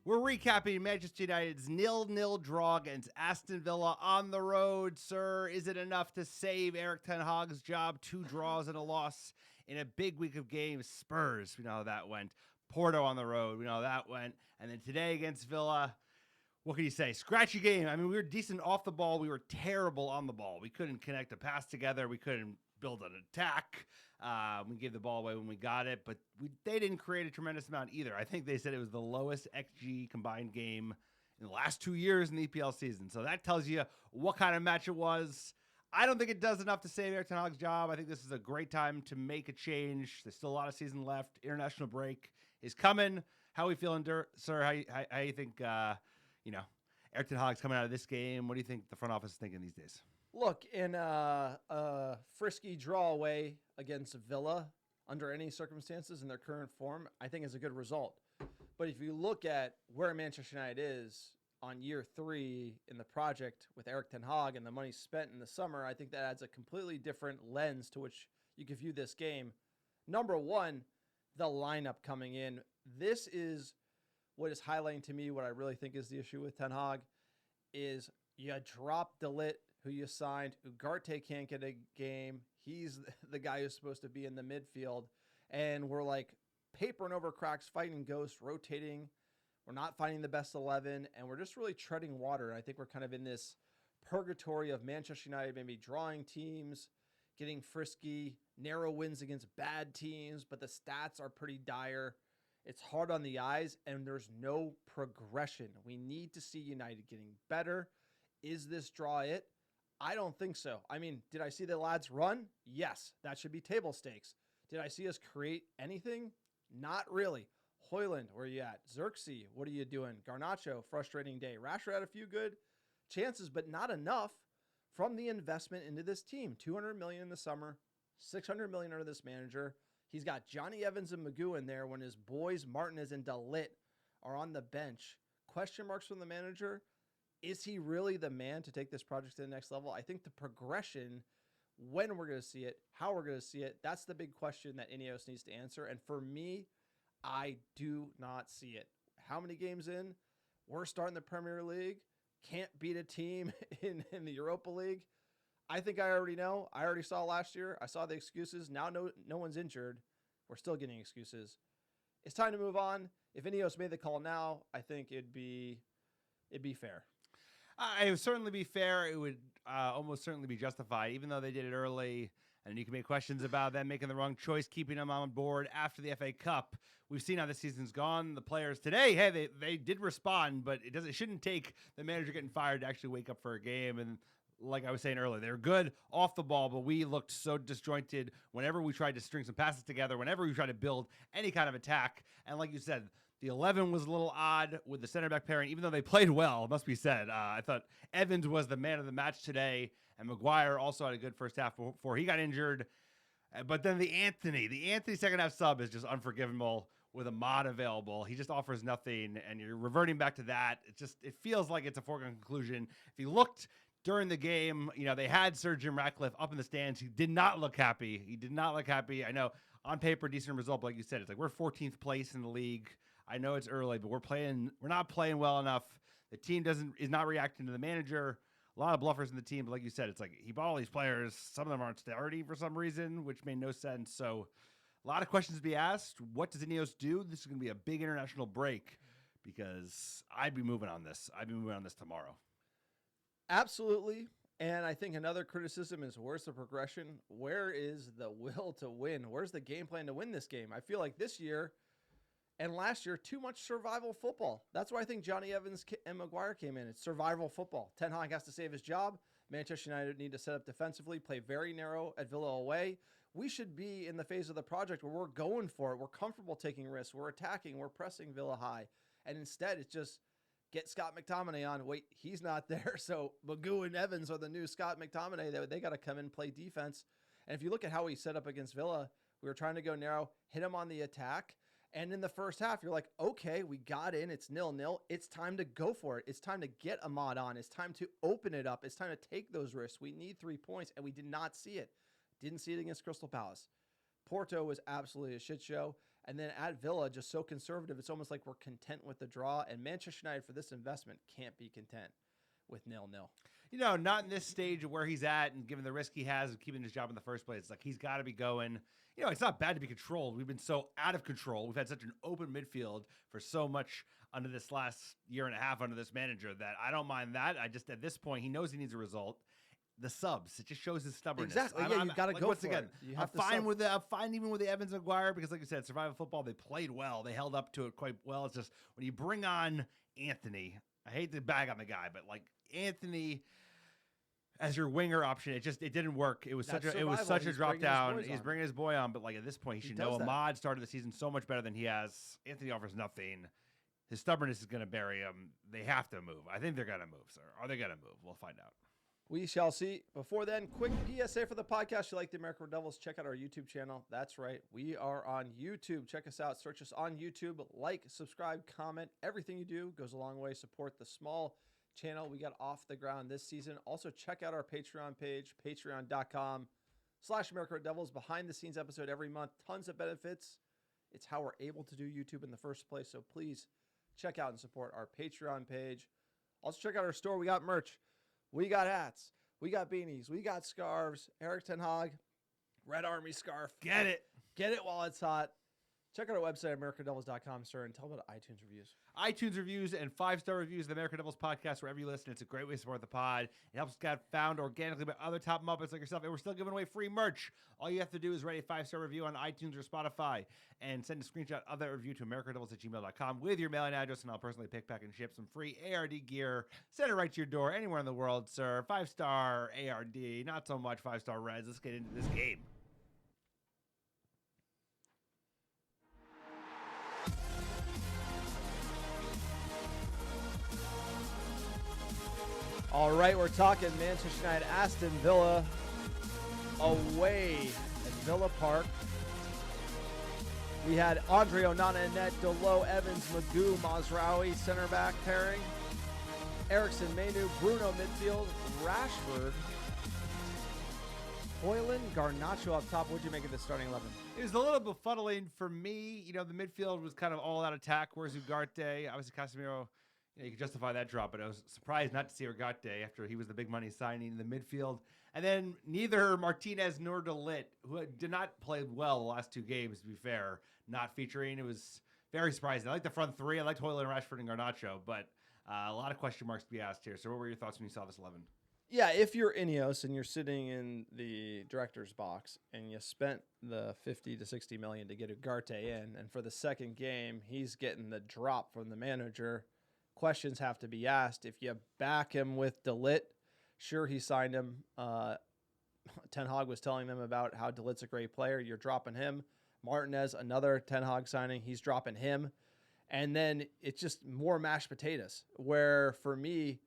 We're recapping Manchester United's 0-0 draw against Aston Villa on the road. Sir, is it enough to save Erik ten Hag's job? 2 draws and a loss in a big week of games. Spurs, we know how that went. Porto on the road, we know how that went. And then today against Villa, what can you say? Scratchy game. I mean, we were decent off the ball. We were terrible on the ball. We couldn't connect a pass together. We couldn't build an attack. We gave the ball away when we got it, but they didn't create a tremendous amount either. I think they said it was the lowest XG combined game in the last 2 years in the EPL season. So that tells you what kind of match it was. I don't think it does enough to save Erik ten Hag's job. I think this is a great time to make a change. There's still a lot of season left. International break is coming. How are we feeling, sir? How you think, Erik ten Hag's coming out of this game? What do you think the front office is thinking these days? Look, in a frisky draw away against Villa under any circumstances in their current form, I think is a good result. But if you look at where Manchester United is on year 3 in the project with Erik ten Hag and the money spent in the summer, I think that adds a completely different lens to which you can view this game. Number one, the lineup coming in. This is what is highlighting to me what I really think is the issue with ten Hag is you drop De Ligt, who you signed. Ugarte can't get a game. He's the guy who's supposed to be in the midfield. And we're like papering over cracks, fighting ghosts, rotating. We're not finding the best 11. And we're just really treading water. And I think we're kind of in this purgatory of Manchester United maybe drawing teams, getting frisky, narrow wins against bad teams, but the stats are pretty dire. It's hard on the eyes, and there's no progression. We need to see United getting better. Is this draw it? I don't think so. I mean, did I see the lads run? Yes, that should be table stakes. Did I see us create anything? Not really. Højlund, where are you at? Xerxes, what are you doing? Garnacho, frustrating day. Rashford had a few good chances, but not enough from the investment into this team. $200 million in the summer, $600 million under this manager. He's got Johnny Evans and Maguire in there when his boys Martinez and De Ligt are on the bench. Question marks from the manager. Is he really the man to take this project to the next level? I think the progression, when we're going to see it, how we're going to see it, that's the big question that Ineos needs to answer. And for me, I do not see it. How many games in? We're starting the Premier League. Can't beat a team in the Europa League. I think I already know. I already saw last year. I saw the excuses. Now no one's injured. We're still getting excuses. It's time to move on. If Ineos made the call now, I think it'd be fair. It would certainly be fair. It would almost certainly be justified, even though they did it early. And you can make questions about them making the wrong choice, keeping them on board after the FA Cup. We've seen how the season's gone. The players today, hey, they did respond, but it shouldn't take the manager getting fired to actually wake up for a game. And like I was saying earlier, they're good off the ball, but we looked so disjointed whenever we tried to string some passes together, whenever we tried to build any kind of attack. And like you said, the 11 was a little odd with the center back pairing, even though they played well, it must be said. I thought Evans was the man of the match today, and Maguire also had a good first half before he got injured. But then the Anthony second half sub is just unforgivable with Ahmad available. He just offers nothing, and you're reverting back to that. It feels like it's a foregone conclusion. If you looked during the game, they had Sir Jim Ratcliffe up in the stands. He did not look happy. I know on paper, decent result, but like you said, it's like we're 14th place in the league. I know it's early, but we're not playing well enough. The team is not reacting to the manager. A lot of bluffers in the team, but like you said, it's like he bought all these players. Some of them aren't starting for some reason, which made no sense. So a lot of questions to be asked. What does Ineos do? This is going to be a big international break because I'd be moving on this. I'd be moving on this tomorrow. Absolutely. And I think another criticism is where's the progression? Where is the will to win? Where's the game plan to win this game? I feel like this year and last year, too much survival football. That's why I think Johnny Evans and Maguire came in. It's survival football. Ten Hag has to save his job. Manchester United need to set up defensively, play very narrow at Villa away. We should be in the phase of the project where we're going for it. We're comfortable taking risks. We're attacking. We're pressing Villa high. And instead, it's just get Scott McTominay on. Wait, he's not there. So Magoo and Evans are the new Scott McTominay. They got to come in and play defense. And if you look at how he set up against Villa, we were trying to go narrow, hit him on the attack. And in the first half, you're like, okay, we got in. It's 0-0. It's time to go for it. It's time to get Ahmad on. It's time to open it up. It's time to take those risks. We need 3 points, and we did not see it. Didn't see it against Crystal Palace. Porto was absolutely a shit show. And then at Villa, just so conservative, it's almost like we're content with the draw. And Manchester United, for this investment, can't be content with 0-0. Not in this stage of where he's at and given the risk he has of keeping his job in the first place. Like, he's got to be going. It's not bad to be controlled. We've been so out of control. We've had such an open midfield for so much under this last year and a half under this manager that I don't mind that. I just, at this point, he knows he needs a result. The subs, it just shows his stubbornness. Exactly. You got to go once for again, it. I'm fine even with the Evans and Maguire because, like you said, survival football, they played well. They held up to it quite well. It's just when you bring on Anthony, I hate to bag on the guy, but like Anthony as your winger option, it didn't work. It was such a drop down. He's bringing his boy on, but like at this point, he should know Ahmad started the season so much better than he has. Anthony offers nothing. His stubbornness is going to bury him. They have to move. I think they're going to move, sir. Are they going to move? We'll find out. We shall see. Before then, quick PSA for the podcast. If you like the American Devils, check out our YouTube channel. That's right. We are on YouTube. Check us out. Search us on YouTube. Like, subscribe, comment. Everything you do goes a long way. Support the small channel we got off the ground this season. Also, check out our Patreon page, patreon.com/American Devils. Behind the scenes episode every month. Tons of benefits. It's how we're able to do YouTube in the first place. So please check out and support our Patreon page. Also, check out our store. We got merch. We got hats. We got beanies. We got scarves. Erik Ten Hag, Red Army scarf. Get it. Get it while it's hot. Check out our website, AmericanDevils.com, sir, and tell about iTunes reviews. iTunes reviews and 5-star reviews of the American Devils podcast wherever you listen. It's a great way to support the pod. It helps get found organically by other top Muppets like yourself, and we're still giving away free merch. All you have to do is write a 5-star review on iTunes or Spotify and send a screenshot of that review to AmericanDevils@gmail.com with your mailing address, and I'll personally pick, pack, and ship some free ARD gear. Send it right to your door anywhere in the world, sir. 5-star ARD, not so much 5-star Reds. Let's get into this game. All right, we're talking Manchester United, Aston Villa, away at Villa Park. We had Andre Onana in net, Delo, Evans, Magoo, Mazraoui, center back pairing. Eriksen, Manu, Bruno midfield, Rashford, Hoyland, Garnacho up top. What'd you make of the starting 11? It was a little befuddling for me. The midfield was kind of all out attack. Where's Ugarte? Obviously, Casemiro. You could justify that drop, but I was surprised not to see Ugarte after he was the big money signing in the midfield. And then neither Martinez nor De Ligt, who did not play well the last two games, to be fair, not featuring. It was very surprising. I like the front three. I liked Hoyland, Rashford, and Garnacho, but a lot of question marks to be asked here. So what were your thoughts when you saw this 11? Yeah, if you're Ineos and you're sitting in the director's box and you spent the 50 to 60 million to get Ugarte in, and for the second game, he's getting the drop from the manager, questions have to be asked. If you back him with De Ligt, sure, he signed him. Ten Hag was telling them about how De Ligt's a great player. You're dropping him. Martinez, another Ten Hag signing, he's dropping him. And then it's just more mashed potatoes, where for me,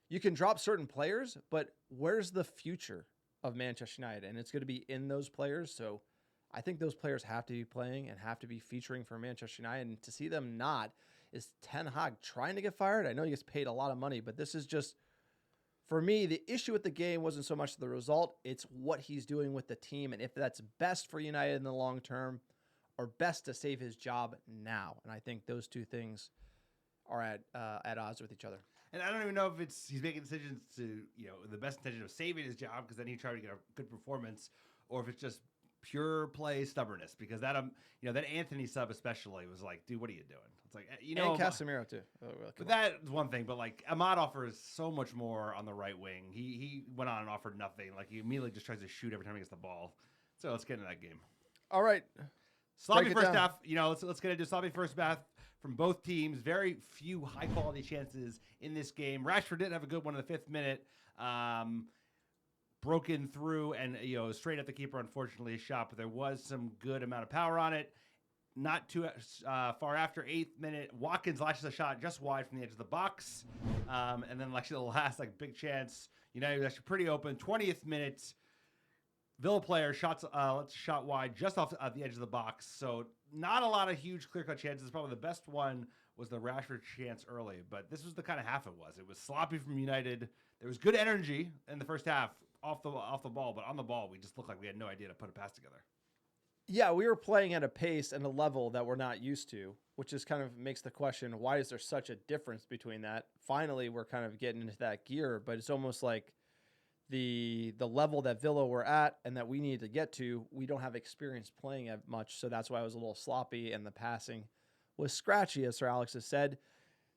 you can drop certain players, but where's the future of Manchester United? And it's going to be in those players. So I think those players have to be playing and have to be featuring for Manchester United. And to see them not, is Ten Hag trying to get fired? I know he gets paid a lot of money, but this is just, for me, the issue with the game wasn't so much the result. It's what he's doing with the team and if that's best for United in the long term or best to save his job now. And I think those two things are at odds with each other. And I don't even know if he's making decisions to, the best intention of saving his job because then he tried to get a good performance, or if it's just pure play stubbornness, because that that Anthony sub especially was like, dude, what are you doing? It's like, and Casemiro too. But that's one thing. But like Ahmad offers so much more on the right wing. He went on and offered nothing. Like he immediately just tries to shoot every time he gets the ball. So let's get into that game. All right, sloppy first half. Let's get into sloppy first half from both teams. Very few high quality chances in this game. Rashford did have a good one in the 5th minute. Broken through and straight at the keeper, unfortunately, a shot, but there was some good amount of power on it. Not too far after 8th minute, Watkins lashes a shot just wide from the edge of the box. And then actually the last big chance, he was actually pretty open. 20th minute, Villa player lets a shot wide just off the edge of the box. So not a lot of huge clear-cut chances. Probably the best one was the Rashford chance early, but this was the kind of half it was. It was sloppy from United. There was good energy in the first half off the ball, but on the ball, we just looked like we had no idea to put a pass together. Yeah, we were playing at a pace and a level that we're not used to, which is kind of makes the question, why is there such a difference between that? Finally, we're kind of getting into that gear, but it's almost like the level that Villa were at and that we need to get to, we don't have experience playing at much, so that's why I was a little sloppy and the passing was scratchy, as Sir Alex has said.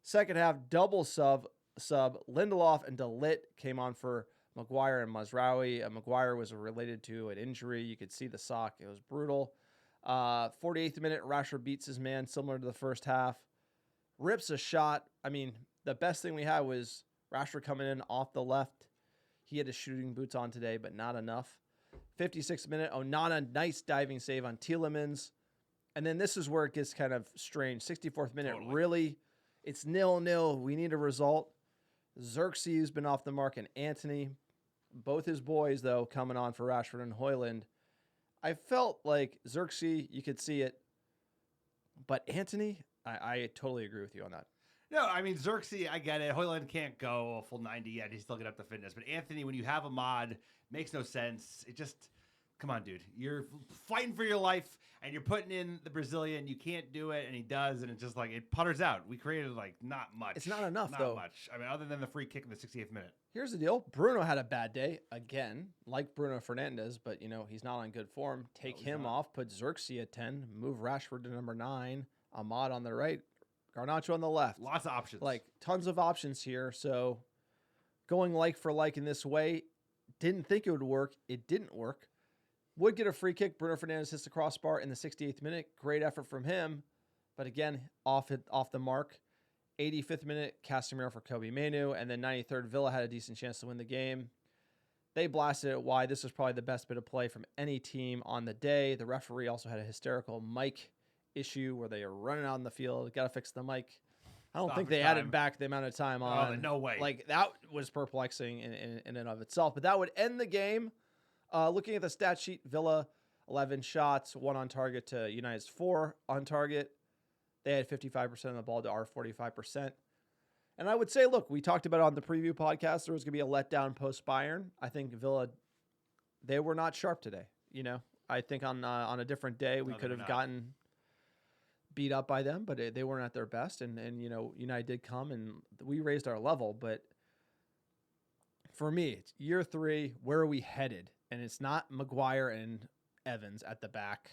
Second half, double sub. Lindelof and De Ligt came on for Maguire and Mazraoui. Maguire was related to an injury. You could see the sock. It was brutal. 48th minute, Rashford beats his man, similar to the first half. Rips a shot. I mean, the best thing we had was Rashford coming in off the left. He had his shooting boots on today, but not enough. 56th minute, Onana, nice diving save on Tielemans. And then this is where it gets kind of strange. 64th minute, really, it's 0-0. We need a result. Xerxes been off the mark, and Antony, both his boys, though, coming on for Rashford and Højlund. I felt like Xerxes, you could see it. But Antony, I totally agree with you on that. No, I mean, Xerxes, I get it. Højlund can't go a full 90 yet. He's still getting up to fitness. But Antony, when you have a mod, makes no sense. It just, come on, dude. You're fighting for your life, and you're putting in the Brazilian. You can't do it, and he does, and it's just like, it putters out. We created, like, not much. It's not enough, though. Not much. I mean, other than the free kick in the 68th minute. Here's the deal. Bruno had a bad day, again, like Bruno Fernandes, but, you know, he's not on good form. Take him off, put Xerxes at 10, move Rashford to number 9, Ahmad on the right, Garnacho on the left. Lots of options. Like, tons of options here. So, going like for like in this way, didn't think it would work. It didn't work. Would get a free kick. Bruno Fernandes hits the crossbar in the 68th minute. Great effort from him. But again, off the mark. 85th minute, Casemiro for Kobe Mainoo. And then 93rd, Villa had a decent chance to win the game. They blasted it wide. This was probably the best bit of play from any team on the day. The referee also had a hysterical mic issue where they are running out on the field. Got to fix the mic. I don't think they added back the amount of time on. Oh, no way. Like, that was perplexing in and of itself. But that would end the game. Looking at the stat sheet, Villa, 11 shots, 1 on target to United's 4 on target. They had 55% of the ball to our 45%. And I would say, look, we talked about it on the preview podcast. There was going to be a letdown post-Bayern. I think Villa, they were not sharp today. You know, I think on a different day, we could have gotten beat up by them, but they weren't at their best. And, you know, United did come and we raised our level. But for me, it's year 3. Where are we headed? And it's not Maguire and Evans at the back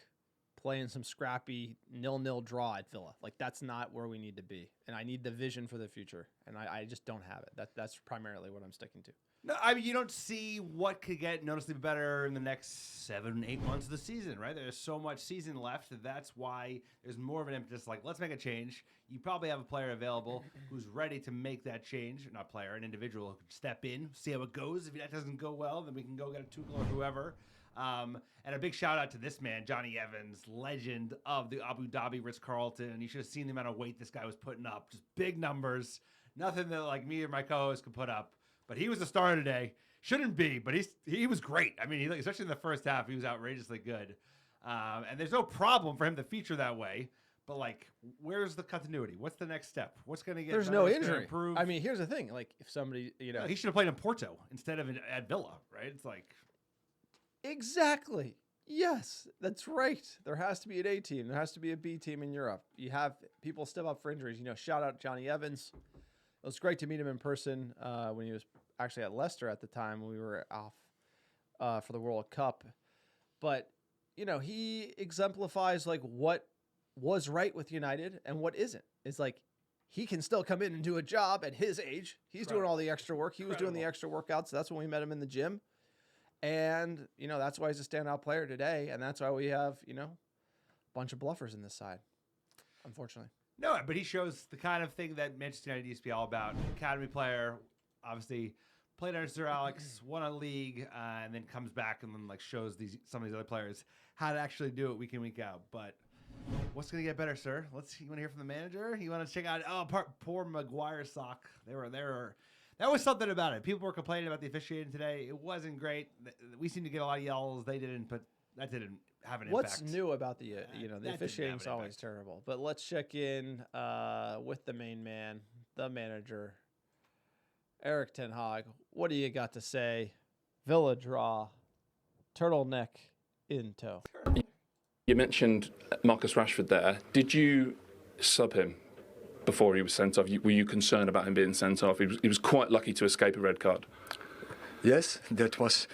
playing some scrappy 0-0 draw at Villa. Like, that's not where we need to be. And I need the vision for the future. And I just don't have it. That's primarily what I'm sticking to. No, I mean, you don't see what could get noticeably better in the next 7-8 months of the season, right? There's so much season left. That's why there's more of an emphasis, like, let's make a change. You probably have a player available who's ready to make that change. Not player, an individual who could step in, see how it goes. If that doesn't go well, then we can go get a Tuchel or whoever. And a big shout out to this man, Johnny Evans, legend of the Abu Dhabi Ritz-Carlton. You should have seen the amount of weight this guy was putting up. Just big numbers. Nothing that, like, me or my co-host could put up. But he was a star today. Shouldn't be, but he was great. I mean, especially in the first half, he was outrageously good. And there's no problem for him to feature that way. But, like, where's the continuity? What's the next step? What's going to get There's better? no What's injury. gonna improve? I mean, here's the thing. Like, if somebody, you know. He should have played in Porto instead of at Villa, right? It's like. Exactly. Yes, that's right. There has to be an A team. There has to be a B team in Europe. You have people step up for injuries. You know, shout out Johnny Evans. It was great to meet him in person when he was actually at Leicester at the time when we were off for the World Cup. But, you know, he exemplifies, like, what was right with United and what isn't. It's like he can still come in and do a job at his age. He's doing all the extra work. He was doing the extra workouts. So that's when we met him in the gym. And, you know, that's why he's a standout player today. And that's why we have, you know, a bunch of bluffers in this side, unfortunately. No, but he shows the kind of thing that Manchester United used to be all about. Academy player, obviously played under Sir Alex, won a league, and then comes back and then, like, shows some of these other players how to actually do it week in, week out. But what's going to get better, sir? You want to hear from the manager? You want to check out poor Maguire sock? That was something about it. People were complaining about the officiating today. It wasn't great. We seem to get a lot of yells. They didn't, but that didn't have an impact. What's new about the the officiating is always terrible. But let's check in with the main man, the manager, Erik Ten Hag. What do you got to say? Villa draw, turtleneck in tow. You mentioned Marcus Rashford there. Did you sub him before he was sent off? Were you concerned about him being sent off? He was quite lucky to escape a red card. Yes, that was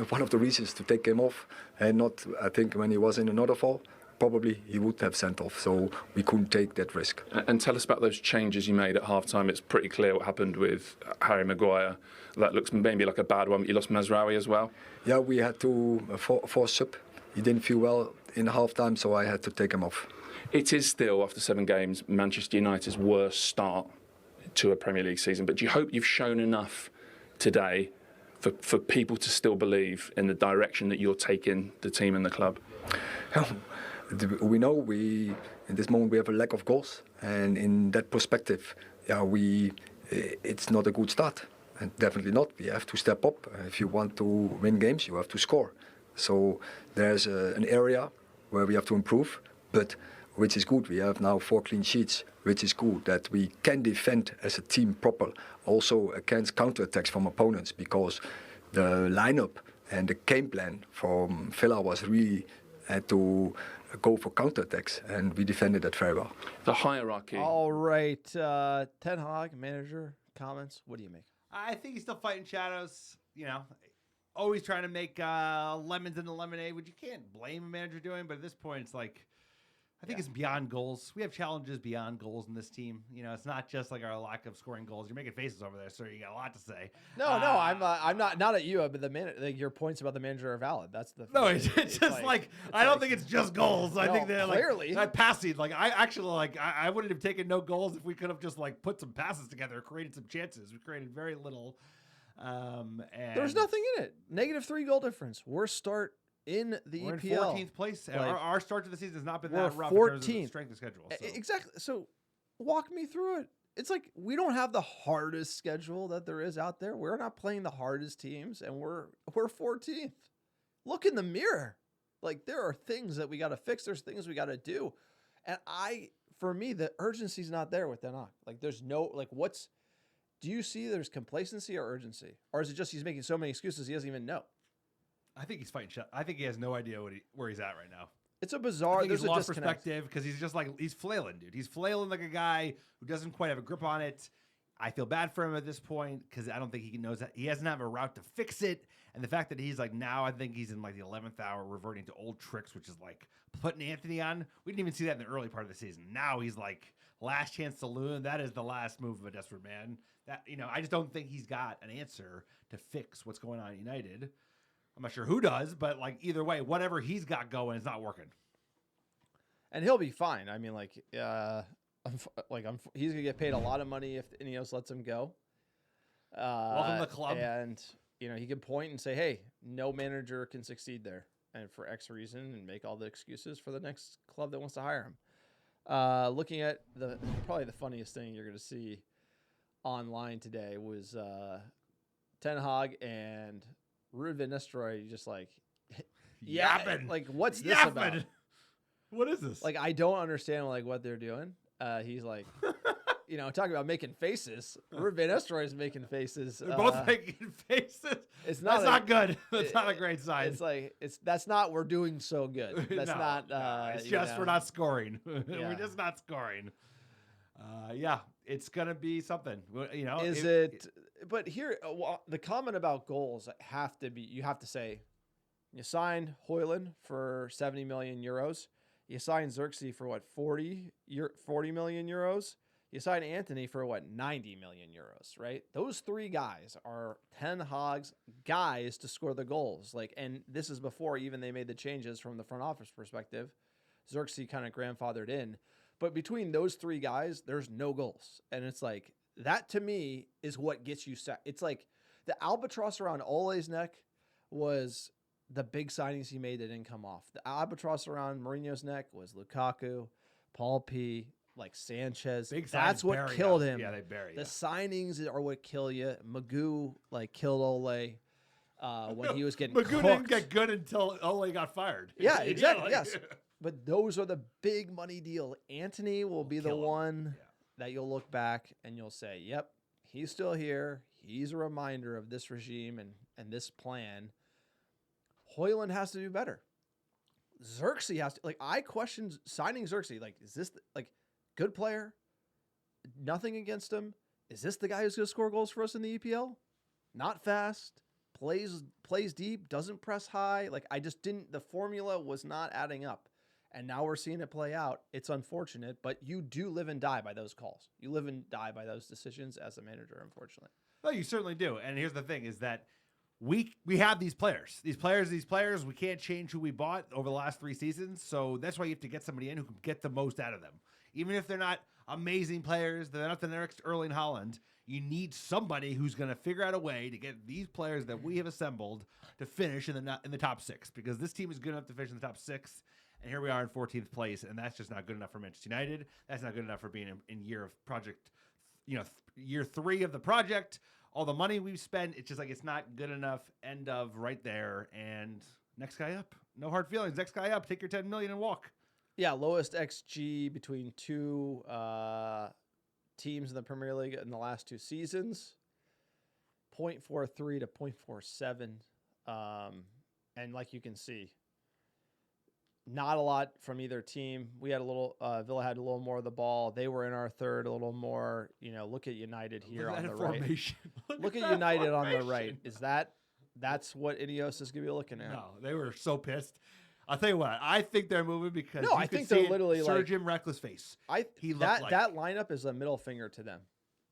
one of the reasons to take him off, and not, I think, when he was in another fall, probably he would have sent off, so we couldn't take that risk. And tell us about those changes you made at half-time. It's pretty clear what happened with Harry Maguire. That looks maybe like a bad one, but you lost Mazraoui as well. Yeah, we had to force sub. He didn't feel well in half-time, so I had to take him off. It is still, after 7 games, Manchester United's worst start to a Premier League season, but do you hope you've shown enough today for people to still believe in the direction that you're taking the team and the club? We know in this moment we have a lack of goals, and in that perspective, it's not a good start, and definitely not. We have to step up. If you want to win games, you have to score. So there's an area where we have to improve, but which is good. We have now 4 clean sheets, which is good, that we can defend as a team proper, also against counterattacks from opponents, because the lineup and the game plan from Villa was really had to go for counterattacks, and we defended that very well. The hierarchy. All right, Ten Hag, manager, comments. What do you make? I think he's still fighting shadows. You know, always trying to make lemons into lemonade, which you can't blame a manager doing. But at this point, it's like, I think it's beyond goals. We have challenges beyond goals in this team. You know, it's not just like our lack of scoring goals. You're making faces over there, sir. You got a lot to say. No, I'm not at you, but your points about the manager are valid. That's the thing. No, it's just like I don't think it's just goals. I think they're clearly like passing. Like I actually I wouldn't have taken no goals if we could have just like put some passes together, created some chances. We created very little. And there's nothing in it. -3 goal difference. Worst start in the we're EPL. In 14th place. Like, our start to the season has not been we're that rough 14th. in terms of the strength of schedule. So. Exactly. So walk me through it. It's like we don't have the hardest schedule that there is out there. We're not playing the hardest teams, and we're 14th. Look in the mirror. Like, there are things that we got to fix. There's things we got to do. And for me, the urgency's not there with Den Haag. Like, there's no, like, do you see there's complacency or urgency? Or is it just he's making so many excuses he doesn't even know? I think he's fighting shut. I think he has no idea where he's at right now. It's a bizarre. I think there's he's a lost disconnect. perspective because he's just like he's flailing, dude. He's flailing like a guy who doesn't quite have a grip on it. I feel bad for him at this point because I don't think he knows that he doesn't have a route to fix it. And the fact that he's like now, I think he's in like the 11th hour, reverting to old tricks, which is like putting Anthony on. We didn't even see that in the early part of the season. Now he's like last chance saloon. That is the last move of a desperate man. That I just don't think he's got an answer to fix what's going on at United. I'm not sure who does, but like either way, whatever he's got going is not working. And he'll be fine. I mean, he's gonna get paid a lot of money if Ineos lets him go. Welcome to the club. And he can point and say, "Hey, no manager can succeed there, and for X reason," and make all the excuses for the next club that wants to hire him. Looking at probably the funniest thing you're gonna see online today was Ten Hag and Ruud van Nistelrooy just like yapping. Like, what's this yapping. about? What is this? Like, I don't understand like what they're doing. He's like, talking about making faces. Ruud van Nistelrooy is making faces. They're both making faces. That's not good. That's not a great sign. It's like that's not we're doing so good. That's not. It's just we're not scoring. We're just not scoring. It's gonna be something. But here, the comment about goals you have to say, you signed Højlund for 70 million euros. You signed Xerxes for what, 40 million euros? You signed Anthony for what, 90 million euros, right? Those 3 guys are Ten Hag's guys to score the goals. And this is before even they made the changes from the front office perspective. Xerxes kind of grandfathered in. But between those 3 guys, there's no goals. And it's like, that to me is what gets you set. It's like the albatross around Ole's neck was the big signings he made that didn't come off. The albatross around Mourinho's neck was Lukaku, Paul P, like Sanchez. That's what killed him. Yeah, they buried the signings are what kill you. Magoo killed Ole when he was getting Magoo cooked. didn't get good until Ole got fired. Yeah, exactly. Yes, but those are the big money deal. Anthony will be the one that you'll look back and you'll say, "Yep, he's still here. He's a reminder of this regime and this plan." Højlund has to do better. Xerxes has to, like, I questioned signing Xerxes. Like, is this like good player? Nothing against him. Is this the guy who's going to score goals for us in the EPL? Not fast, plays deep, doesn't press high. Like, I just didn't. The formula was not adding up, and now we're seeing it play out. It's unfortunate, but you do live and die by those calls. You live and die by those decisions as a manager, unfortunately. Well, you certainly do. And here's the thing: is that we have these players. We can't change who we bought over the last 3 seasons. So that's why you have to get somebody in who can get the most out of them. Even if they're not amazing players, they're not the next Erling Haaland. You need somebody who's going to figure out a way to get these players that we have assembled to finish in the top 6, because this team is good enough to finish in the top 6. And here we are in 14th place, and that's just not good enough for Manchester United. That's not good enough for being in year of project, year 3 of the project. All the money we've spent, it's just like, it's not good enough. End of right there. And next guy up. No hard feelings. Next guy up. Take your 10 million and walk. Yeah, lowest XG between 2 teams in the Premier League in the last 2 seasons, 0.43 to 0.47. And like you can see, not a lot from either team. We had a little, Villa had a little more of the ball. They were in our third a little more. Look at United here on the right. Look at United on the right. That's what Ineos is going to be looking at? No, they were so pissed. I'll tell you what, I think they're moving because no, I think they're literally Sir like Jim Reckless face. That lineup is a middle finger to them.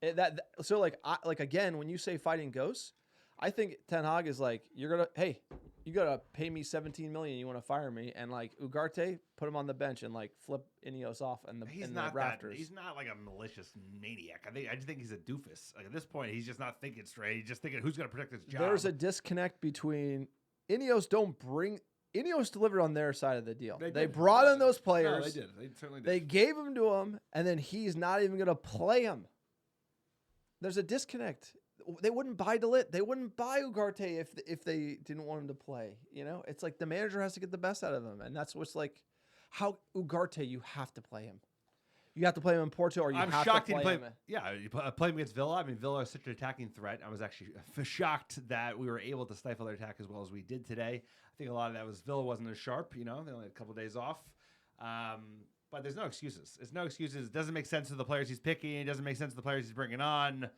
Again, when you say fighting ghosts, I think Ten Hag is like, you gotta pay me 17 million. You want to fire me? And like Ugarte, put him on the bench and like flip Ineos off in the rafters. He's not like a malicious maniac. I just think he's a doofus. Like at this point, he's just not thinking straight. He's just thinking, who's gonna protect his job? There's a disconnect between Ineos delivered on their side of the deal. They brought in those players. No, they did. They certainly did. They gave them to him, and then he's not even going to play him. There's a disconnect. They wouldn't buy DeLitt. They wouldn't buy Ugarte if they didn't want him to play. It's like the manager has to get the best out of him, and that's what's like. How Ugarte, you have to play him. You have to play him in Porto, or have to play him. Yeah, you play him against Villa. I mean, Villa is such an attacking threat. I was actually shocked that we were able to stifle their attack as well as we did today. I think a lot of that was Villa wasn't as sharp. They only had a couple of days off. But there's no excuses. There's no excuses. It doesn't make sense to the players he's picking. It doesn't make sense to the players he's bringing on.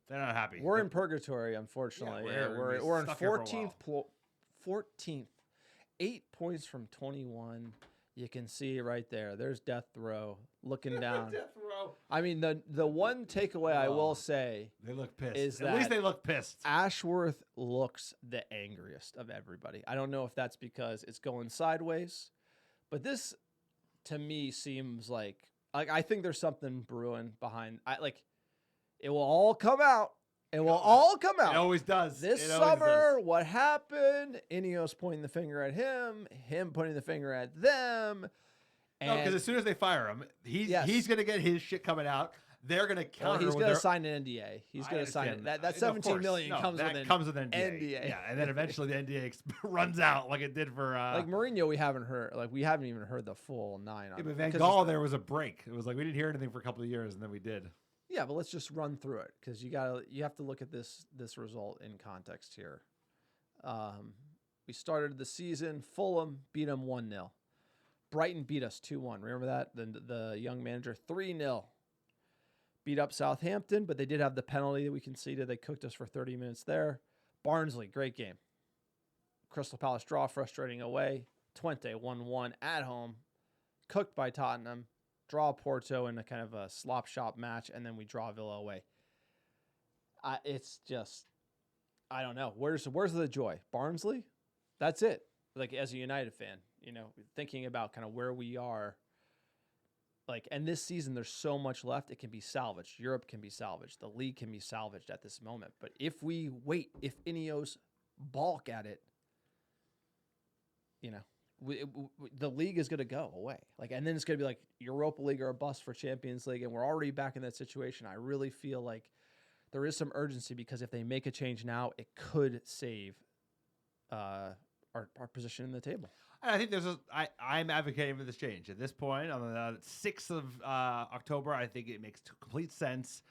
They're not happy. We're in purgatory, unfortunately. Yeah, we're in 14th. 14th. 8 points from 21. You can see right there. There's death row looking down. Death row. I mean, the one takeaway I will say, they look pissed. Is at least they look pissed. Ashworth looks the angriest of everybody. I don't know if that's because it's going sideways, but this to me seems like I think there's something brewing behind. It will all come out. It will all come out. It always does. This summer, what happened? Ineos pointing the finger at him pointing the finger at them. No, because as soon as they fire him, he's going to get his shit coming out. They're going to counter. He's going to sign an NDA. He's going to sign it. That 17 million comes with an NDA. Yeah, and then eventually the NDA runs out like it did for like Mourinho. We haven't even heard the full 9 on. Yeah, but Van Gaal, there was a break. It was like we didn't hear anything for a couple of years, and then we did. Yeah, but let's just run through it because you have to look at this result in context here. We started the season. Fulham beat them 1-0. Brighton beat us 2-1. Remember that? The young manager 3-0. Beat up Southampton, but they did have the penalty that we conceded. They cooked us for 30 minutes there. Barnsley, great game. Crystal Palace draw, frustrating away. Twente 1-1 at home. Cooked by Tottenham. Draw Porto in a kind of a slop shop match, and then we draw Villa away. It's just, I don't know. Where's the joy? Barnsley? That's it. Like, as a United fan, thinking about kind of where we are. Like, and this season, there's so much left. It can be salvaged. Europe can be salvaged. The league can be salvaged at this moment. But if we wait, if Ineos balk at it, the league is going to go away. And then it's going to be like Europa League or a bust for Champions League. And we're already back in that situation. I really feel like there is some urgency because if they make a change now, it could save our position in the table. I think I'm advocating for this change at this point on the 6th of October. I think it makes complete sense.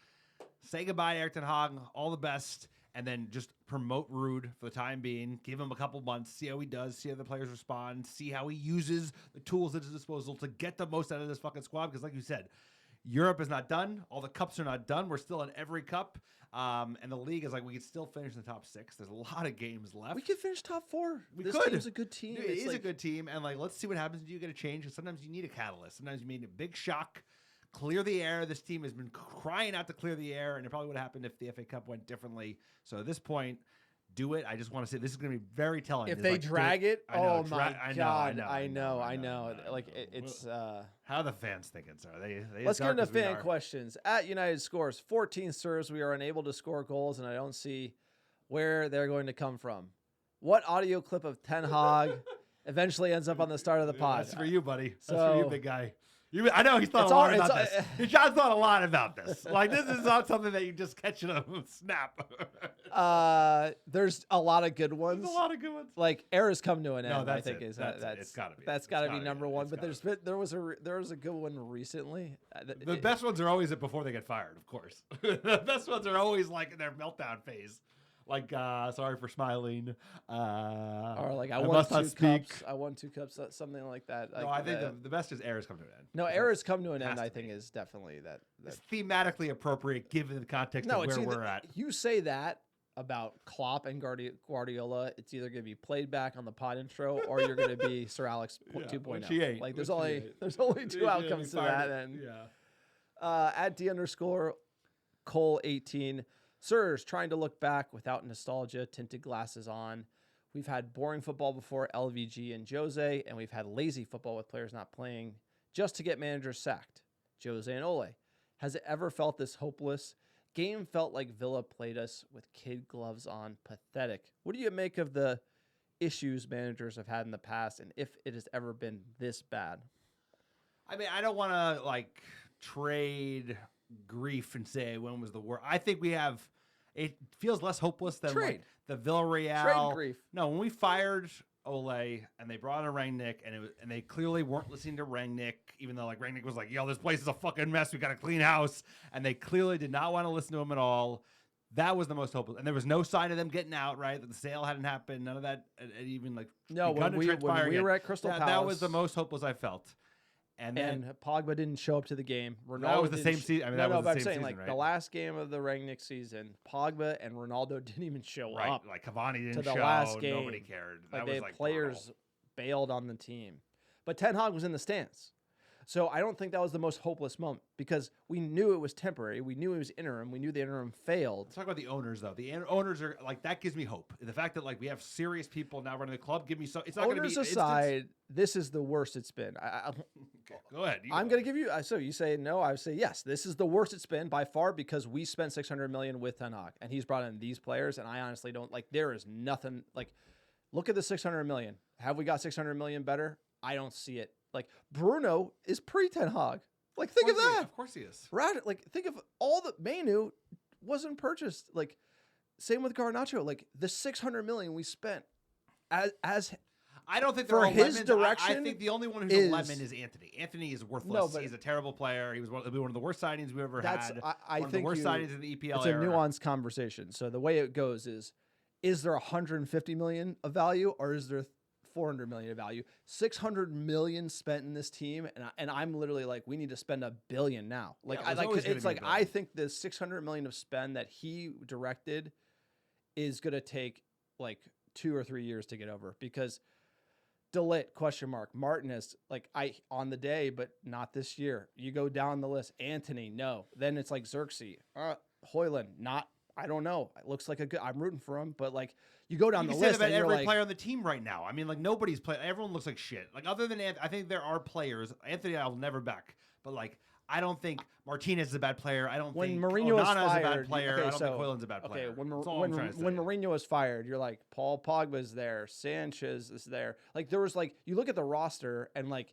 Say goodbye to Erik ten Hag. All the best. and then just promote Rude for the time being. Give him a couple months, see how he does, see how the players respond, see how he uses the tools at his disposal to get the most out of this fucking squad. Because like you said, Europe is not done. All the cups are not done. We're still in every cup. And the league is like, we could still finish in the top 6. There's a lot of games left. We could finish top 4. This could. team's a good team. It is a good team. And like, let's see what happens. Do you get a change? Because sometimes you need a catalyst. Sometimes you need a big shock. Clear the air. This team has been crying out to clear the air, and it probably would have happened if the FA Cup went differently. So at this point, do it. I just want to say this is going to be very telling. If they drag it, oh my God, I know. Like it's how the fans think it's are they let's get into fan questions. At United Scores 14 serves, we are unable to score goals, and I don't see where they're going to come from. What audio clip of Ten Hag eventually ends up on the start of the pod? That's for you, buddy. That's for you, big guy. I know he's thought a lot about this. John's thought a lot about this. Like, this is not something that you just catch in a snap. There's a lot of good ones. There's a lot of good ones. Like, Era's come to an end. I think it's gotta be. That's got to be number one. But there was a good one recently. The best ones are always before they get fired, of course. The best ones are always like in their meltdown phase. Like, sorry for smiling. Or like, I won 2 cups. I won 2 cups. Something like that. Like, no, I think the best is Era's come to an end. No, Era's come to an end. I think is definitely that. It's thematically appropriate given the context of where we're at. You say that about Klopp and Guardiola. It's either going to be played back on the pod intro or you're going to be Sir Alex 2.0. Like, there's only 2 outcomes to that. And at D_Cole18. Sirs, trying to look back without nostalgia, tinted glasses on. We've had boring football before LVG and Jose, and we've had lazy football with players not playing just to get managers sacked. Jose and Ole. Has it ever felt this hopeless? Game felt like Villa played us with kid gloves on. Pathetic. What do you make of the issues managers have had in the past, and if it has ever been this bad? I mean, I don't want to, like, trade grief and say when was the worst. I think we have. It feels less hopeless than like the Villarreal. Trade grief. No, when we fired Ole and they brought in Rangnick and they clearly weren't listening to Rangnick, even though like Rangnick was like, "Yo, this place is a fucking mess. We got to clean house," and they clearly did not want to listen to him at all. That was the most hopeless, and there was no sign of them getting out. Right, the sale hadn't happened. None of that even like when we were at Crystal Palace, that was the most hopeless I felt. And Pogba didn't show up to the game. Ronaldo that was the same season. I mean, that was the same season, like right? The last game of the Rangnick season, Pogba and Ronaldo didn't even show up. Like Cavani didn't to the show. Last game. Nobody cared. Like that was like players brutal. Bailed on the team, but Ten Hag was in the stands. So I don't think that was the most hopeless moment because we knew it was temporary. We knew it was interim. We knew the interim failed. Let's talk about the owners, though. The owners are like that gives me hope. The fact that like we have serious people now running the club give me so. It's not going to be owners aside. This is the worst it's been. Okay, go ahead. I'm going to give you. So you say no. I say yes. This is the worst it's been by far because we spent $600 million with Ten Hag and he's brought in these players. And I honestly don't like. There is nothing like. Look at the $600 million. Have we got $600 million better? I don't see it. Like Bruno is pre-Ten Hag. Like think of that. Of course he is. Like think of all the Manu wasn't purchased. Like same with Garnacho. Like the $600 million we spent as I don't think for his lemons. direction. I think the only one who's a lemon is Anthony. Anthony is worthless. No, but he's a terrible player. He was one of the worst signings we ever had. I one of think the worst signings in the EPL it's era. a nuanced conversation. So the way it goes is there 150 million of value or is there 400 million of value? 600 million spent in this team, and I'm literally like, we need to spend $1 billion now. Like I think the 600 million of spend that he directed is gonna take like 2 or 3 years to get over because Delit ? Martinez on the day, but not this year. You go down the list. Anthony, no. Then it's like Xerxes, Højlund, not. I don't know. It looks like I'm rooting for him, but like you go down the list. You can say that about every player on the team right now. I mean, like nobody's playing. Everyone looks like shit. Like other than Anthony, I think there are players. Anthony, I'll never back, but like I don't think Martinez is a bad player. I don't think Mourinho Onana is a bad player. I don't think Højlund's a bad player. Okay, when Mourinho was fired, you're like Paul Pogba's there, Sanchez is there. Like there was like you look at the roster and like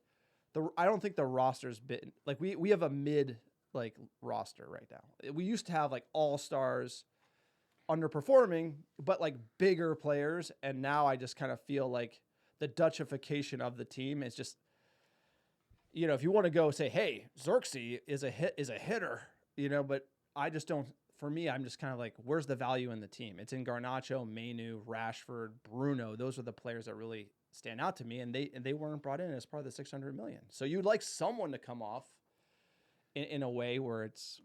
I don't think the roster's been like we have a mid like roster right now. We used to have like all-stars underperforming, but like bigger players. And now I just kind of feel like the Dutchification of the team is just, if you want to go say, hey, Xerxes is a hitter, but I just don't for me, I'm just kind of like, where's the value in the team? It's in Garnacho, Mainu, Rashford, Bruno. Those are the players that really stand out to me, and they weren't brought in as part of the 600 million. So you'd like someone to come off in a way where it's.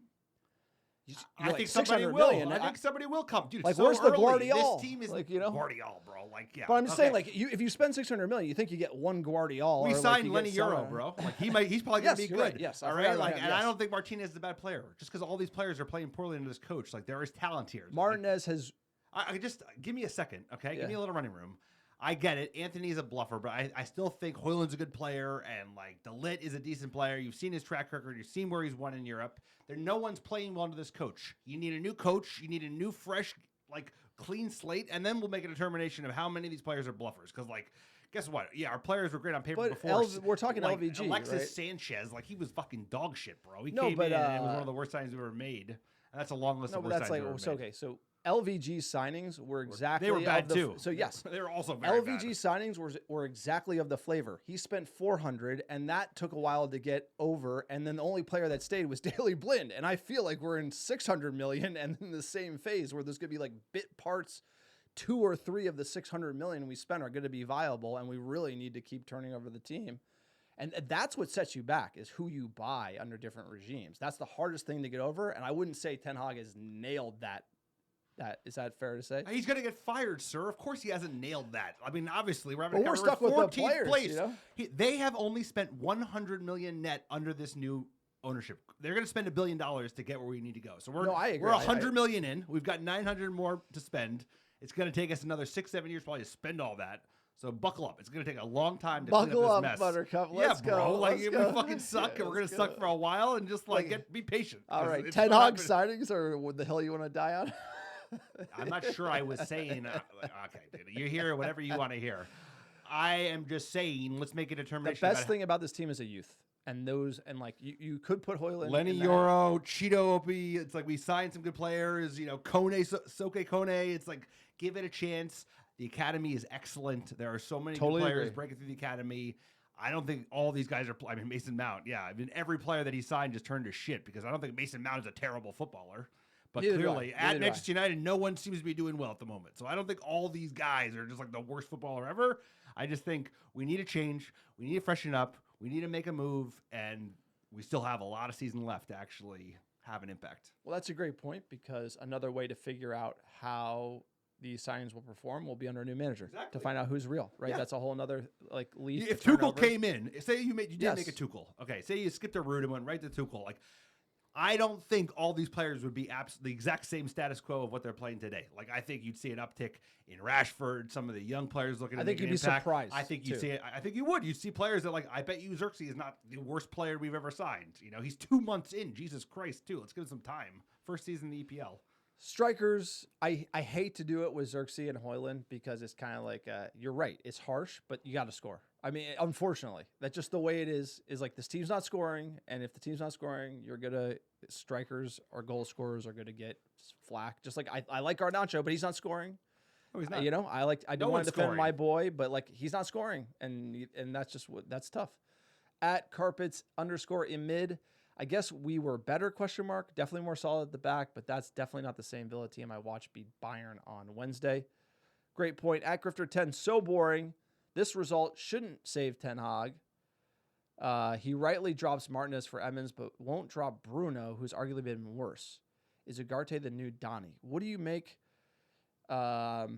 I think somebody will. I think somebody will come, dude. Like, so where's the early. Guardiola? This team is like, you know, Guardiola, bro. Like, yeah. But I'm just saying, like, if you spend 600 million, you think you get one Guardiola. We or signed like Lenny Euro, bro. Like he's probably gonna be good. Right. Yes, all right. Like, and I don't think Martinez is a bad player. Just because all these players are playing poorly under this coach, like there is talent here. Martinez has. I just give me a second, okay? Give me a little running room. I get it. Anthony's a bluffer, but I still think Højlund's a good player, and like De Ligt is a decent player. You've seen his track record. You've seen where he's won in Europe. No one's playing well under this coach. You need a new coach. You need a new, fresh, like clean slate, and then we'll make a determination of how many of these players are bluffers. Because like, guess what? Yeah, our players were great on paper before. We're talking like, LVG, Alexis right? Sanchez, like he was fucking dog shit, bro. He came in and it was one of the worst signings we've ever made. And that's a long list of worst signings we've ever made. Okay, so LVG signings were exactly. They were bad too. So yes, they were also very LVG bad. signings were exactly of the flavor. He spent 400, and that took a while to get over. And then the only player that stayed was Daley Blind. And I feel like we're in 600 million, and in the same phase where there's going to be like bit parts. 2 or 3 of the 600 million we spent are going to be viable, and we really need to keep turning over the team. And that's what sets you back is who you buy under different regimes. That's the hardest thing to get over. And I wouldn't say Ten Hag has nailed that. Is that fair to say? He's going to get fired, sir. Of course he hasn't nailed that. I mean, obviously, we're having we're stuck with the players. Place. You know? They have only spent 100 million net under this new ownership. They're going to spend $1 billion to get where we need to go. So we're we're 100 million in. We've got 900 more to spend. It's going to take us another 6-7 years probably to spend all that. So buckle up. It's going to take a long time to clean up this mess. Buttercup. Let's go. Bro. Like we fucking suck, and we're going to suck for a while, and just be patient. All right, Ten Hag signings, or what the hell you want to die on? I'm not sure I was saying. Okay, dude, you hear whatever you want to hear. I am just saying. Let's make a determination. The best thing about this team is a youth. And like you could put Højlund, Lenny Euro, Cheeto Opie. It's like we signed some good players. You know, Kone, Soke Kone. It's like give it a chance. The academy is excellent. There are so many good players breaking through the academy. I don't think all these guys are. I mean, Mason Mount. Yeah, I mean every player that he signed just turned to shit because I don't think Mason Mount is a terrible footballer. But clearly, at Manchester United, no one seems to be doing well at the moment. So I don't think all these guys are just like the worst footballer ever. I just think we need a change. We need to freshen up. We need to make a move, and we still have a lot of season left to actually have an impact. Well, that's a great point because another way to figure out how these signings will perform will be under a new manager to find out who's real, right? Yeah. That's a whole other leaf. If Tuchel came in, say you did make a Tuchel. Okay, say you skipped a route and went right to Tuchel. Like, I don't think all these players would be the exact same status quo of what they're playing today. Like, I think you'd see an uptick in Rashford, some of the young players looking at you'd be surprised. I think you'd see it. I think you would. You'd see players that, like, I bet you Xerxes is not the worst player we've ever signed. You know, he's 2 months in. Jesus Christ, too. Let's give him some time. First season in the EPL. Strikers, I hate to do it with Xerxes and Højlund because it's kind of like, you're right. It's harsh, but you got to score. I mean, unfortunately, that's just the way it is like this team's not scoring. And if the team's not scoring, strikers or goal scorers are going to get flack. Just like I like Garnacho, but he's not scoring. Oh, he's not. You know, I don't want to defend my boy, but like he's not scoring. And that's that's tough. At Carpets _ in mid. I guess we were better, ? Definitely more solid at the back, but that's definitely not the same Villa team I watched beat Bayern on Wednesday. Great point. At Grifter 10, so boring. This result shouldn't save Ten Hag. He rightly drops Martinez for Emmons, but won't drop Bruno, who's arguably been worse. Is Ugarte the new Donny? What do you make of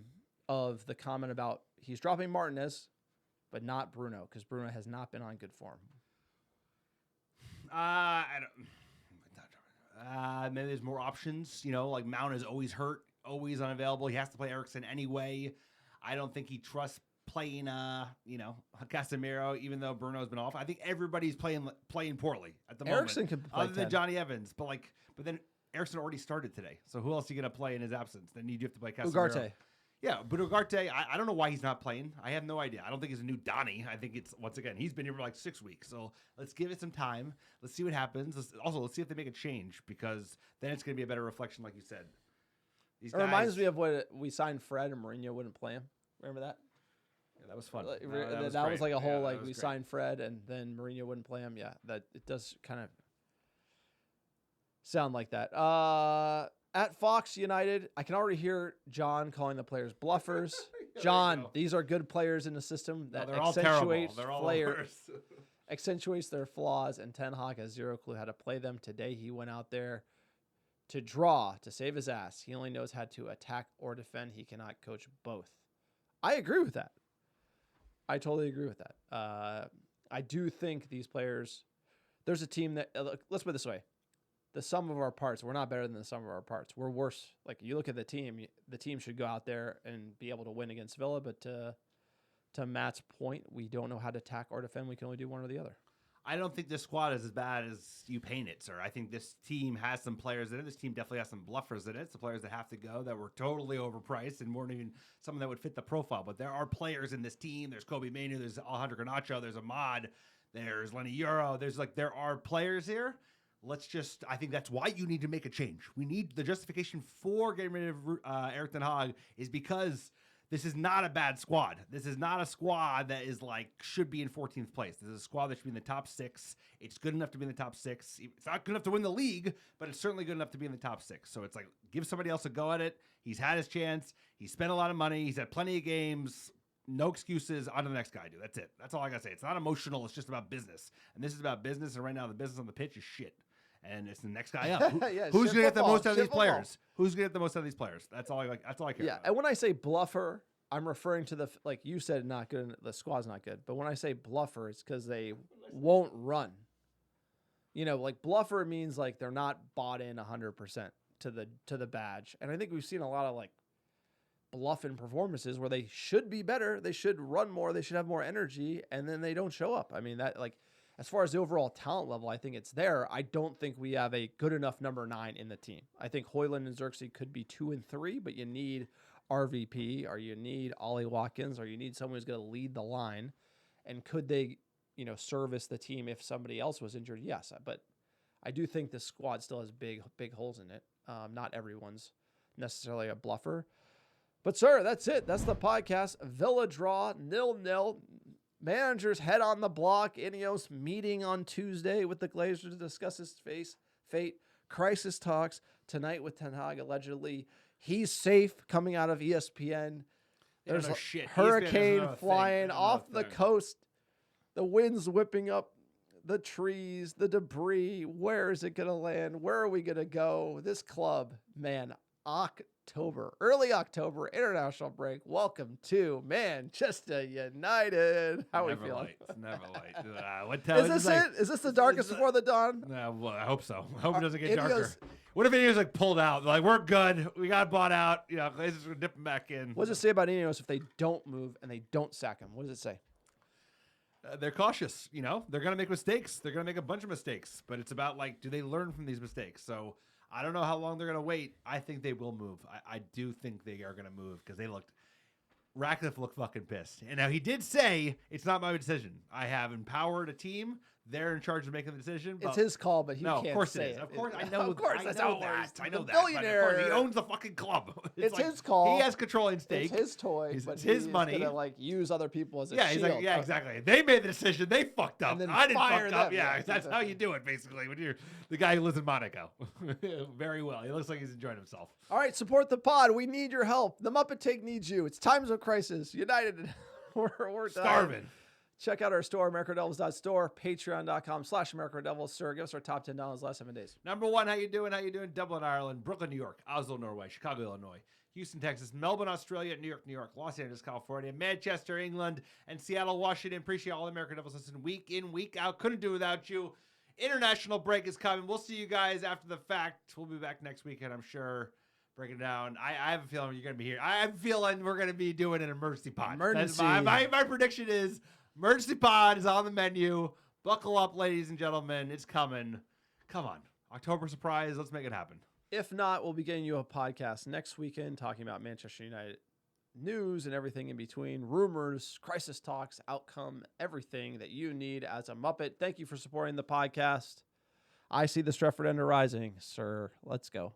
the comment about he's dropping Martinez, but not Bruno, because Bruno has not been on good form? Maybe there's more options. You know, like Mount is always hurt, always unavailable. He has to play Eriksen anyway. I don't think he trusts playing, Casemiro, even though Bruno's been off. I think everybody's playing poorly at the Eriksen moment. could play other than Johnny Evans, but then Eriksen already started today. So who else are you going to play in his absence? Then you have to play Casemiro. Ugarte. Yeah, but Ugarte, I don't know why he's not playing. I have no idea. I don't think he's a new Donny. I think it's, once again, he's been here for like 6 weeks. So let's give it some time. Let's see what happens. Let's see if they make a change, because then it's going to be a better reflection, like you said. It reminds me of when we signed Fred and Mourinho wouldn't play him. Remember that? Yeah, that was fun. That was like a whole, we signed Fred and then Mourinho wouldn't play him. Yeah, that it does kind of sound like that. At Fox United, I can already hear John calling the players bluffers. you John, go. these are good players in the system that they're all terrible. accentuates They're all the worst. accentuates their flaws, and Ten Hag has zero clue how to play them. Today, he went out there to draw, to save his ass. He only knows how to attack or defend. He cannot coach both. I agree with that. I totally agree with that. I do think these players, there's a team that, let's put it this way. The sum of our parts, we're not better than the sum of our parts. We're worse. Like, you look at the team should go out there and be able to win against Villa, but to Matt's point, we don't know how to attack or defend. We can only do one or the other. I don't think this squad is as bad as you paint it, sir. I think this team has some players in it. This team definitely has some bluffers in it. Some players that have to go that were totally overpriced and weren't even someone that would fit the profile. But there are players in this team. There's Kobe Manu. There's Alejandro Garnacho. There's Ahmad. There's Lenny Euro. There are players here. I think that's why you need to make a change. We need the justification for getting rid of Erik ten Hag is because this is not a bad squad. This is not a squad that is should be in 14th place. This is a squad that should be in the top 6. It's good enough to be in the top 6. It's not good enough to win the league, but it's certainly good enough to be in the top 6. So it's give somebody else a go at it. He's had his chance. He spent a lot of money. He's had plenty of games. No excuses. On to the next guy, dude. That's it. That's all I got to say. It's not emotional. It's just about business. And this is about business. And right now the business on the pitch is shit. And it's the next guy up. Who's going to get the most out of these players? Who's going to get the most out of these players? That's all I care about. And when I say bluffer, I'm referring to like you said, not good. The squad's not good. But when I say bluffer, it's because they won't run. Bluffer means they're not bought in 100% to the badge. And I think we've seen a lot of bluffing performances where they should be better. They should run more. They should have more energy, and then they don't show up. I mean, that as far as the overall talent level, I think it's there. I don't think we have a good enough number 9 in the team. I think Højlund and Xerxes could be 2 and 3, but you need RVP, or you need Ollie Watkins, or you need someone who's going to lead the line. And could they, service the team if somebody else was injured? Yes, but I do think the squad still has big holes in it. Not everyone's necessarily a bluffer. But, sir, that's it. That's the podcast. Villa draw, 0-0. Managers head on the block. Ineos meeting on Tuesday with the Glazers to discuss his fate. Crisis talks tonight with Ten Hag, allegedly. He's safe coming out of ESPN. There's a hurricane flying off the coast. The wind's whipping up the trees, the debris. Where is it going to land? Where are we going to go? This club, man, early October, international break. Welcome to Manchester United. How are we feeling? It's never light. Is this it? Is this the darkest before the dawn? No, well, I hope so. I hope it doesn't get darker. What if Ineos pulled out? We're good. We got bought out. Glazers are dipping back in. What does it say about Ineos if they don't move and they don't sack him? What does it say? They're cautious. They're going to make mistakes. They're going to make a bunch of mistakes. But it's about do they learn from these mistakes? So I don't know how long they're going to wait. I think they will move. I do think they are going to move because Ratcliffe looked fucking pissed. And now he did say, it's not my decision. I have empowered a team. They're in charge of making the decision. It's his call, but he can't of course say it is. Of course, I know. Of course, that's how it works. I know that. Billionaire. But he owns the fucking club. It's his call. He has controlling stake. It's his toy. It's his money. Gonna, use other people as a shield. He's yeah, exactly. They made the decision. They fucked up. I didn't fuck up. Yeah, that's how you do it, basically. When you're the guy who lives in Monaco. Very well. He looks like he's enjoying himself. All right, support the pod. We need your help. The Muppet Take needs you. It's times of crisis. United. We're starving. Check out our store, AmericaDevils.store, patreon.com/AmericaDevils. Sir, give us our top $10 last 7 days. Number 1, how you doing? Dublin, Ireland. Brooklyn, New York. Oslo, Norway. Chicago, Illinois. Houston, Texas. Melbourne, Australia. New York. Los Angeles, California. Manchester, England. And Seattle, Washington. Appreciate all American Devils listen week in, week out. Couldn't do without you. International break is coming. We'll see you guys after the fact. We'll be back next weekend, I'm sure. Breaking it down. I have a feeling you're going to be here. I have a feeling we're going to be doing an emergency pod. My prediction is emergency pod is on the menu. Buckle up, ladies and gentlemen. It's coming. Come on. October surprise. Let's make it happen. If not, we'll be getting you a podcast next weekend talking about Manchester United news and everything in between. Rumors, crisis talks, outcome, everything that you need as a Muppet. Thank you for supporting the podcast. I see the Stretford End rising, sir. Let's go.